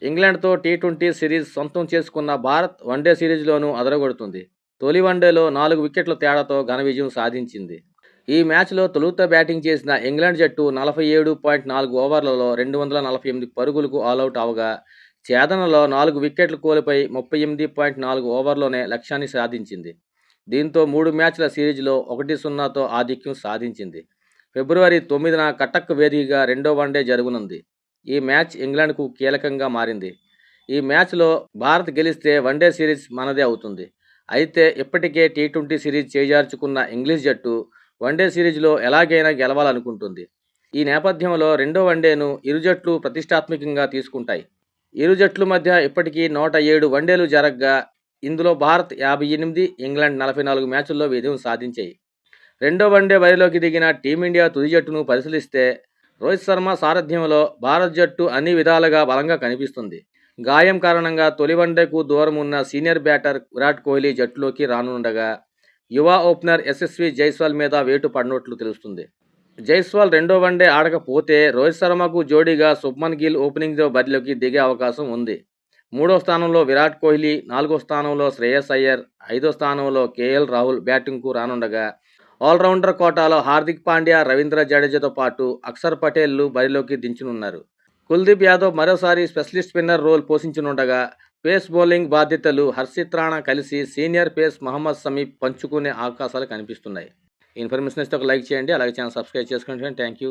ఇంగ్లాండ్తో T20 series సొంతం చేసుకున్న Bharat one day సిరీస్లోనూ అదరగొడుతుంది. తొలి వన్డేలో 4 వికెట్ల తేడాతో ఘన విజయం సాధించింది. ఈ మ్యాచ్లో తొలుత బ్యాటింగ్ చేసిన ఇంగ్లాండ్ జట్టు 47.4 ఓవర్లలో 248 పరుగులకు ఆలౌట్ అవగా, ఛేదనలో 4 వికెట్లు కోల్పోయి 38.4 ఓవర్లోనే లక్ష్యాన్ని సాధించింది. దీంతో 3 మ్యాచ్ల సిరీస్లో 1-0తో ఆధిక్యం సాధించింది. ఫిబ్రవరి 9న కటక్ వేదికగా రెండో వన్డే జరగనుంది. ఈ మ్యాచ్ ఇంగ్లాండ్కు కీలకంగా మారింది. ఈ మ్యాచ్లో భారత్ గెలిస్తే వన్డే సిరీస్ మనదే అవుతుంది. అయితే ఇప్పటికే టీ20 సిరీస్ చేజార్చుకున్న ఇంగ్లీష్ జట్టు వన్డే సిరీస్లో ఎలాగైనా గెలవాలనుకుంటుంది. ఈ నేపథ్యంలో రెండో వన్డేను ఇరు జట్లు ప్రతిష్టాత్మకంగా తీసుకుంటాయి. ఇరు జట్ల మధ్య ఇప్పటికీ 107 వన్డేలు జరగ్గా, ఇందులో భారత్ 58, ఇంగ్లాండ్ 44 మ్యాచుల్లో విజయం సాధించాయి. రెండో వన్డే బరిలోకి దిగిన టీమిండియా తుది జట్టును పరిశీలిస్తే రోహిత్ శర్మ సారథ్యంలో భారత్ జట్టు అన్ని విధాలుగా బలంగా కనిపిస్తుంది. గాయం కారణంగా తొలి వన్డేకు దూరం ఉన్న సీనియర్ బ్యాటర్ విరాట్ కోహ్లీ జట్టులోకి రానుండగా, యువ ఓపెనర్ యశస్వి జైస్వాల్ మీద వేటు పడినట్లు తెలుస్తుంది. జైస్వాల్ రెండో వన్డే ఆడకపోతే రోహిత్ శర్మకు జోడీగా శుభ్మన్ గిల్ ఓపెనింగ్తో బరిలోకి దిగే అవకాశం ఉంది. 3వ స్థానంలో విరాట్ కోహ్లీ, 4వ స్థానంలో శ్రేయస్ అయ్యర్, 5వ స్థానంలో కేఎల్ రాహుల్ బ్యాటింగ్కు రానుండగా, ఆల్రౌండర్ కోటాలో హార్దిక్ పాండ్యా, రవీంద్ర జడేజాతో పాటు అక్షర్ పటేల్లు బరిలోకి దించనున్నారు. కుల్దీప్ యాదవ్ మరోసారి స్పెషలిస్ట్ స్పిన్నర్ రోల్ పోషించనుండగా, పేస్ బౌలింగ్ బాధ్యతలు హర్షిత్ రాణా కలిసి సీనియర్ పేస్ మహమ్మద్ షమి పంచుకునే అవకాశాలు కనిపిస్తున్నాయి. ఇన్ఫర్మేషన్ ఇస్తే ఒక లైక్ చేయండి, అలాగే ఛానల్ సబ్స్క్రైబ్ చేసుకోండి. Thank you.